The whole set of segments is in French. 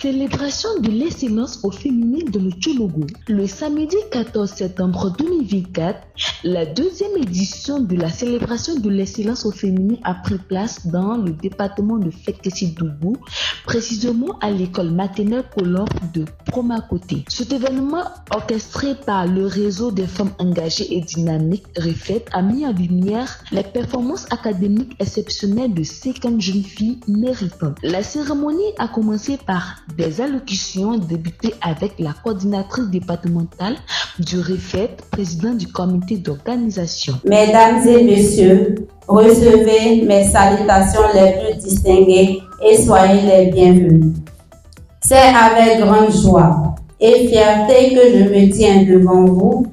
Célébration de l'excellence au féminin de le Tchologo. Le samedi 14 septembre 2024, la deuxième édition de la célébration de l'excellence au féminin a pris place dans le département de Fekesi-Dougou, précisément à l'école maternelle Colombe de Promacoté. Cet événement, orchestré par le réseau des femmes engagées et dynamiques REFET, a mis en lumière les performances académiques exceptionnelles de 50 jeunes filles méritantes. La cérémonie a commencé par des allocutions débutées avec la coordinatrice départementale du REFET, président du comité d'organisation. Mesdames et messieurs, recevez mes salutations les plus distinguées et soyez les bienvenus. C'est avec grande joie et fierté que je me tiens devant vous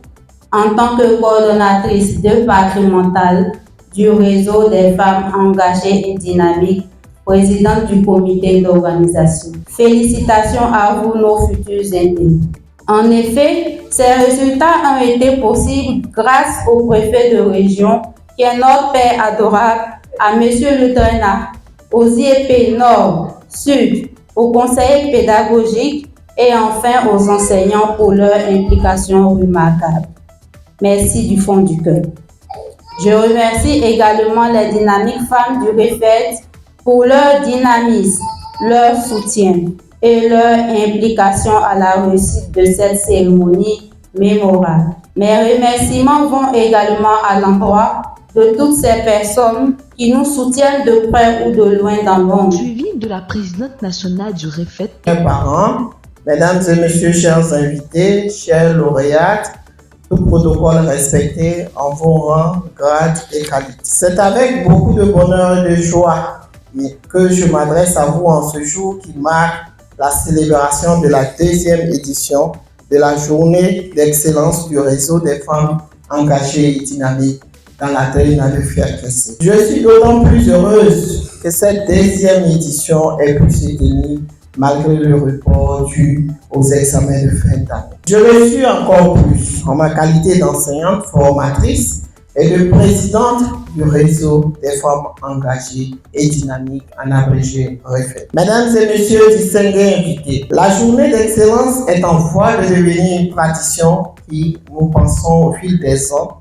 en tant que coordonnatrice départementale du réseau des femmes engagées et dynamiques, présidente du comité d'organisation. Félicitations à vous, nos futurs invités. En effet, ces résultats ont été possibles grâce au préfet de région, qui est notre père adorable, à Monsieur le Traînard, aux IEP Nord, Sud, aux conseillers pédagogiques et enfin aux enseignants pour leur implication remarquable. Merci du fond du cœur. Je remercie également les dynamiques femmes du REFET pour leur dynamisme, leur soutien et leur implication à la réussite de cette cérémonie mémorable. Mes remerciements vont également à l'endroit de toutes ces personnes qui nous soutiennent de près ou de loin dans le monde. Suivi de la présidente nationale du REFET. Chers parents, mesdames et messieurs, chers invités, chers lauréates, tout protocole respecté en vos rangs, grades et qualités. C'est avec beaucoup de bonheur et de joie que je m'adresse à vous en ce jour qui marque la célébration de la deuxième édition de la journée d'excellence du réseau des femmes engagées et dynamiques dans la terre de Fekesi. Je suis d'autant plus heureuse que cette deuxième édition ait pu se tenir malgré le report dû aux examens de fin d'année. Je le suis encore plus en ma qualité d'enseignante formatrice et de présidente du réseau des femmes engagées et dynamiques, en abrégé REFET. Mesdames et messieurs distingués invités, la journée d'excellence est en voie de devenir une tradition qui, nous pensons au fil des ans,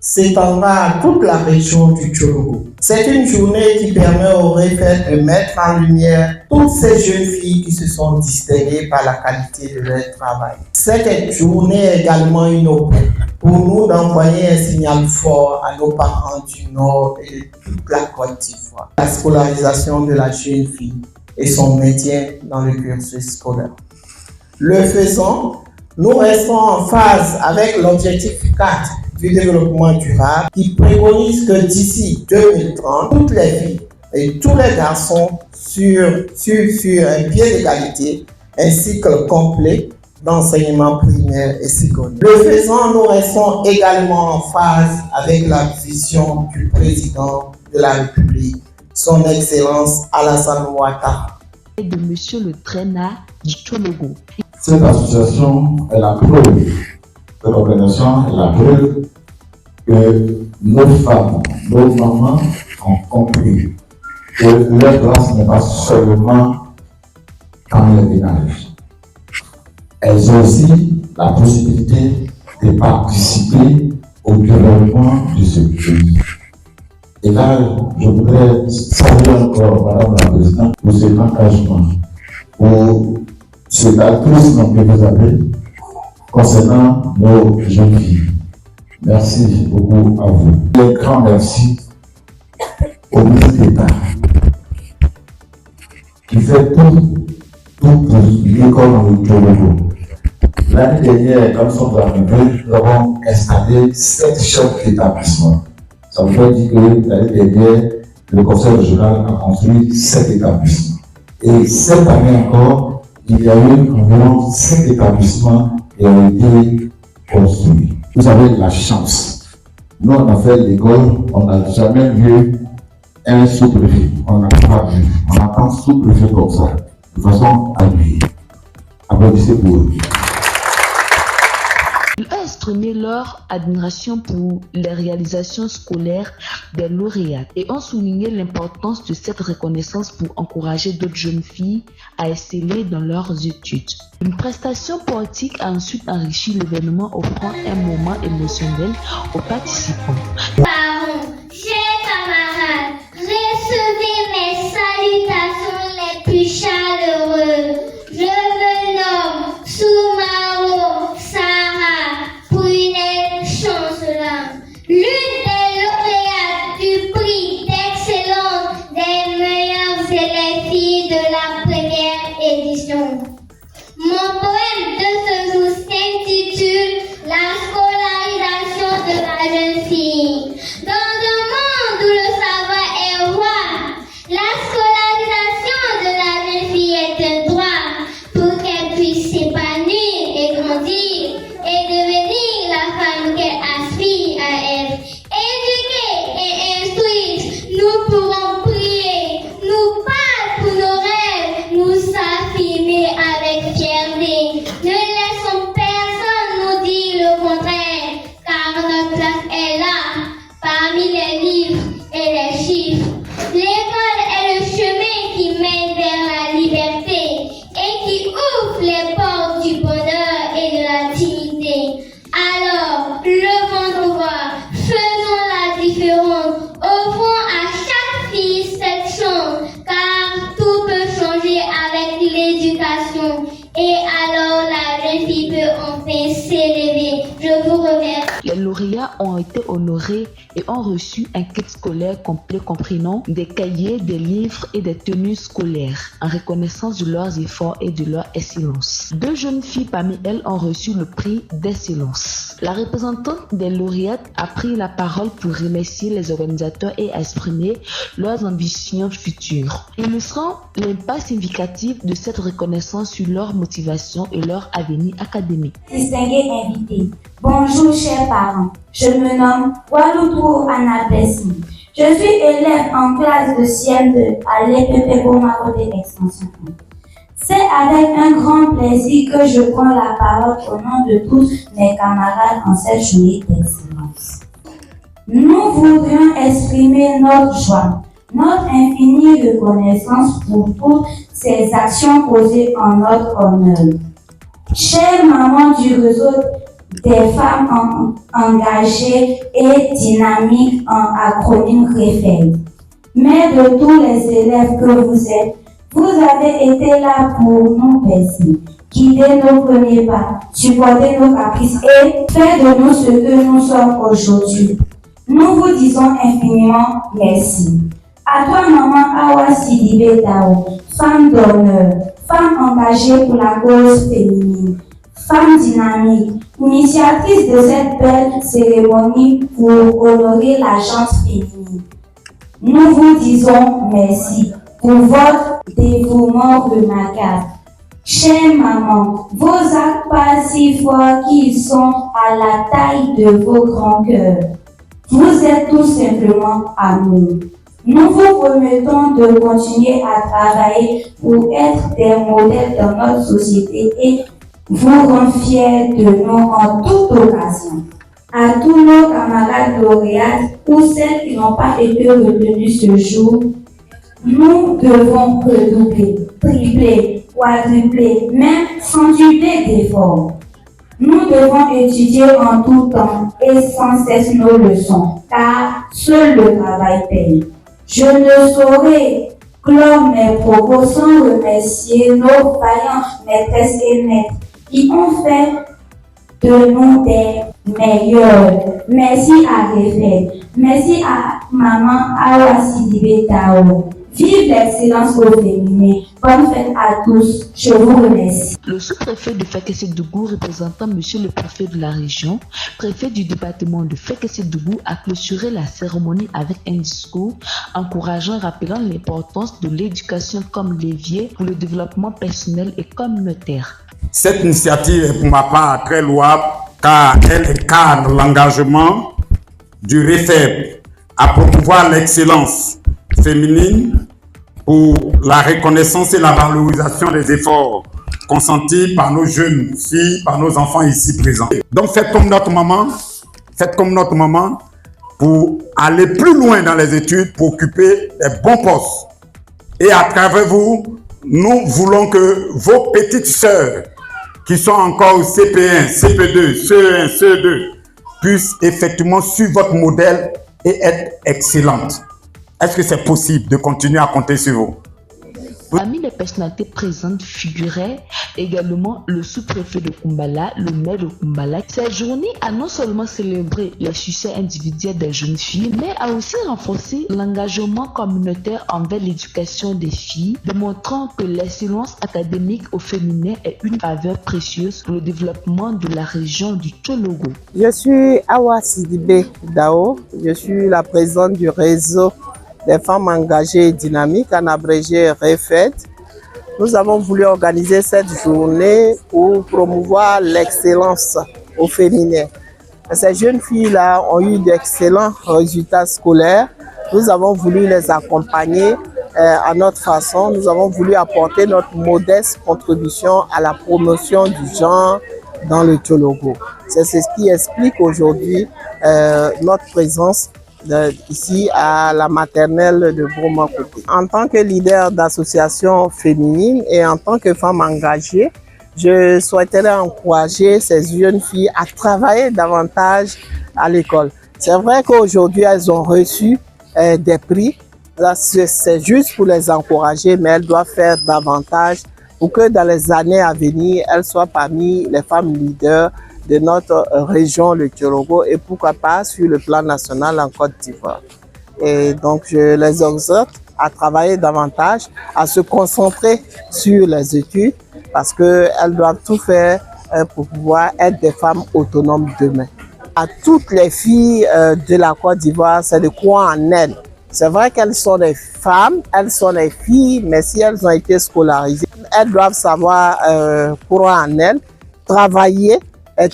s'étendra à toute la région du Tchologo. C'est une journée qui permet au REFET de mettre en lumière toutes ces jeunes filles qui se sont distinguées par la qualité de leur travail. Cette journée est également une occasion pour nous d'envoyer un signal fort à nos parents du Nord et de toute la Côte d'Ivoire. La scolarisation de la jeune fille et son maintien dans le cursus scolaire. Le faisant, nous restons en phase avec l'objectif 4 du développement durable qui préconise que d'ici 2030, toutes les filles et tous les garçons sur un pied d'égalité, un cycle complet d'enseignement primaire et secondaire. Le faisant, nous restons également en phase avec la vision du président de la République, son Excellence Alassane Ouattara. Et de Monsieur le Traînard du Tchologo. Cette association est la preuve, cette organisation est la preuve que nos femmes, nos mamans ont compris que leur place n'est pas seulement dans les ménages. Elles ont aussi la possibilité de participer au développement de ce pays. Et là, je voudrais saluer encore Madame la Présidente pour cet engagement, pour cet altruisme que vous avez concernant nos jeunes filles. Merci beaucoup à vous. Un grand merci au ministre d'État qui fait tout pour l'école dans le Tchologo. L'année dernière, quand nous sommes arrivés, nous avons installé 7 chefs d'établissement. Ça veut dire que l'année dernière, le conseil régional a construit 7 établissements. Et cette année encore, il y a eu environ 5 établissements qui ont été construits. Vous avez la chance. Nous, on a fait l'école, on n'a jamais vu un sous-préfet. On n'a pas vu. On attend sous-préfet comme ça, de façon appuyée. Applaudissez pour eux. Le exprimé leur admiration pour les réalisations scolaires des lauréats et ont souligné l'importance de cette reconnaissance pour encourager d'autres jeunes filles à exceller dans leurs études. Une prestation poétique a ensuite enrichi l'événement, offrant un moment émotionnel aux participants. Parents, chers camarades, recevez mes salutations les plus chaleureuses. Je me nomme Soumaro Sarah Prunette Chancelant, l'une des lauréates du prix d'excellence des meilleures élèves filles de la première édition. Mon poème de ce jour s'intitule La scolarisation de la jeune fille. Dans un monde où le savoir est roi, la scolarisation de la jeune fille est un droit pour qu'elle puisse s'épanouir et grandir et devenir la femme qu'elle aspire à être. Éduquée et instruite, nous pourrons prier, nous parler pour nos rêves, nous affirmer avec fierté. Ne laissons personne nous dire le contraire, car notre place est là, parmi les livres et les chiffres. L'école est le chemin qui mène vers la liberté et qui ouvre les portes du bonheur et de la dignité. Alors, levons nos voix, faisons la différence, offrons à chaque fille cette chance, car tout peut changer avec l'éducation. Et alors la jeune fille peut enfin s'élever. Je vous remercie. Les lauréats ont été honorés et ont reçu un kit scolaire complet comprenant des cahiers, des livres et des tenues scolaires en reconnaissance de leurs efforts et de leur excellence. 2 jeunes filles parmi elles ont reçu le prix d'excellence. La représentante des lauréates a pris la parole pour remercier les organisateurs et exprimer leurs ambitions futures, illustrant l'impact significatif de cette reconnaissance sur leur motivation et leur avenir académique. Distingués invités, bonjour chers parents, je me nomme Waloutou Anabessi. Je suis élève en classe de CM2 à l'EPP Gomakote Extension 1. C'est avec un grand plaisir que je prends la parole au nom de tous mes camarades en cette journée d'excellence. Nous voudrions exprimer notre joie, notre infinie reconnaissance pour toutes ces actions posées en notre honneur. Chère maman du réseau des femmes engagées et dynamiques en acronyme REFED, mère de tous les élèves que vous êtes, vous avez été là pour nous bercer, guider nos premiers pas, supporter nos caprices et faire de nous ce que nous sommes aujourd'hui. Nous vous disons infiniment merci. À toi, maman Awa Sidibé Dao, femme d'honneur, femme engagée pour la cause féminine, femme dynamique, initiatrice de cette belle cérémonie pour honorer la gente féminine. Nous vous disons merci pour votre dévouement remarquable. Chère maman, vos actes pas si forts qu'ils sont à la taille de vos grands cœurs. Vous êtes tout simplement amour. Nous vous promettons de continuer à travailler pour être des modèles dans notre société et vous rendre fiers de nous en toute occasion. À tous nos camarades lauréats ou celles qui n'ont pas été retenus ce jour, nous devons redoubler, tripler, quadrupler, même centupler d'efforts. Nous devons étudier en tout temps et sans cesse nos leçons, car seul le travail paye. Je ne saurais clore mes propos sans remercier nos vaillants maîtresses et maîtres qui ont fait de nous des meilleurs. Merci à Refed, merci à maman Awa Sidibé Dao. Vive l'excellence au féminin. Bonne fête à tous. Je vous remercie. Le sous-préfet de Fekese-Dougou, représentant monsieur le préfet de la région, préfet du département de Fekese-Dougou, a clôturé la cérémonie avec un discours encourageant, rappelant l'importance de l'éducation comme levier pour le développement personnel et communautaire. Cette initiative est pour ma part très louable car elle incarne l'engagement du REFEB à promouvoir l'excellence féminine pour la reconnaissance et la valorisation des efforts consentie par nos jeunes filles, par nos enfants ici présents. Donc faites comme notre maman pour aller plus loin dans les études, pour occuper des bons postes. Et à travers vous, nous voulons que vos petites sœurs qui sont encore au CP1, CP2, CE1, CE2 puissent effectivement suivre votre modèle et être excellentes. Est-ce que c'est possible de continuer à compter sur vous? Parmi les personnalités présentes figurait également le sous-préfet de Kumbala, le maire de Kumbala. Cette journée a non seulement célébré les succès individuels des jeunes filles, mais a aussi renforcé l'engagement communautaire envers l'éducation des filles, démontrant que l'excellence académique au féminin est une faveur précieuse pour le développement de la région du Tchologo. Je suis Awa Sidibé Dao, je suis la présidente du réseau des femmes engagées et dynamiques, en abrégé REFED. Nous avons voulu organiser cette journée pour promouvoir l'excellence au féminin. Ces jeunes filles-là ont eu d'excellents résultats scolaires. Nous avons voulu les accompagner à notre façon. Nous avons voulu apporter notre modeste contribution à la promotion du genre dans le Tchologo. C'est ce qui explique aujourd'hui notre présence ici à la maternelle de Broma-Côté. En tant que leader d'association féminine et en tant que femme engagée, je souhaiterais encourager ces jeunes filles à travailler davantage à l'école. C'est vrai qu'aujourd'hui, elles ont reçu des prix. C'est juste pour les encourager, mais elles doivent faire davantage pour que dans les années à venir, elles soient parmi les femmes leaders de notre région, le Tchologo, et pourquoi pas sur le plan national en Côte d'Ivoire. Et donc, je les exhorte à travailler davantage, à se concentrer sur les études, parce qu'elles doivent tout faire pour pouvoir être des femmes autonomes demain. À toutes les filles de la Côte d'Ivoire, c'est de croire en elles. C'est vrai qu'elles sont des femmes, elles sont des filles, mais si elles ont été scolarisées, elles doivent savoir croire en elles, travailler,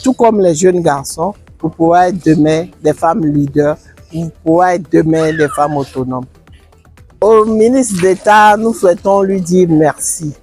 tout comme les jeunes garçons, pour pouvoir être demain des femmes leaders, pour pouvoir être demain des femmes autonomes. Au ministre d'État, nous souhaitons lui dire merci.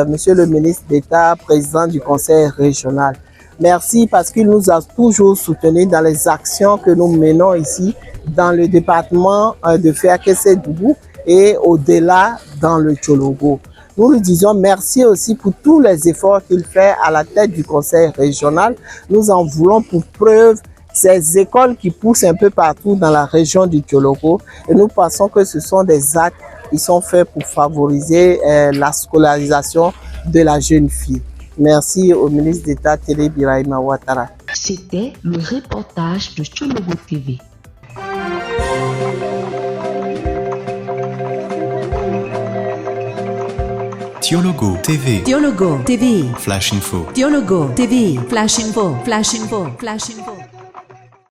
Monsieur le ministre d'État, président du conseil régional. Merci parce qu'il nous a toujours soutenus dans les actions que nous menons ici, dans le département de Ferkessé-Doubou et au-delà dans le Tchologo. Nous lui disons merci aussi pour tous les efforts qu'il fait à la tête du conseil régional. Nous en voulons pour preuve ces écoles qui poussent un peu partout dans la région du Tchologo. Et nous pensons que ce sont des actes qui sont faits pour favoriser la scolarisation de la jeune fille. Merci au ministre d'État Télé Birahima Ouattara. C'était le reportage de Tchologo TV. Tchologo TV. Tchologo TV. Flash Info. Tchologo TV. Flash Info. Flash Info. Flash Info.